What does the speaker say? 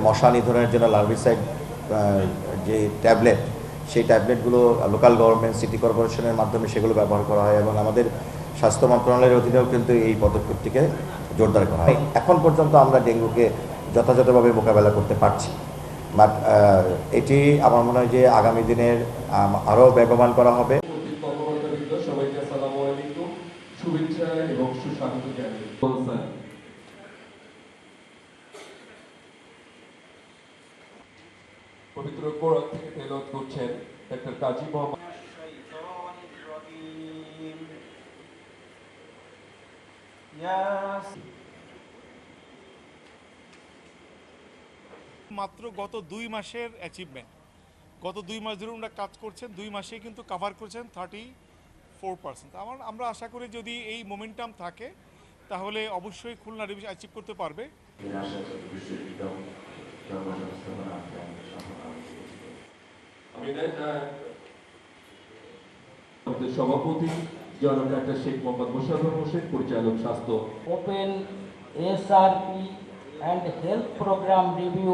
মশা নিধনের জন্য লার্ভিসাইড যে ট্যাবলেট, সেই ট্যাবলেটগুলো লোকাল গভর্নমেন্ট সিটি কর্পোরেশনের মাধ্যমে সেগুলো ব্যবহার করা হয় এবং আমাদের স্বাস্থ্য মন্ত্রণালয়ের অধীনেও কিন্তু এই পদক্ষেপটিকে জোরদার করা হয়। এখন পর্যন্ত আমরা ডেঙ্গুকে যথাযথভাবে মোকাবেলা করতে পারছি, বাট এটি আমার মনে হয় যে আগামী দিনের আরও বেগবান করা হবে। সবাইকে আসসালামু আলাইকুম, শুভেচ্ছা এবং সুস্বাগত জানাই। পবিত্র কোরআন থেকে তেলাওয়াত করছেন ডাক্তার কাজী মোহাম্মদ। মাত্র গত 2 মাসের অ্যাচিভমেন্ট, গত 2 মাস ধরে ওনারা কাজ করছেন, 2 মাসে কিন্তু কভার করেছেন 34%। আমরা আশা করি যদি এই মোমেন্টাম থাকে তাহলে অবশ্যই খুলনা ডিভিশন অ্যাচিভ করতে পারবে। সভাপতি জনাব ডাক্তার শেখ মোহাম্মদ মোশাররফ হোসেন, পরিচালক স্বাস্থ্য। Open SRP and health program review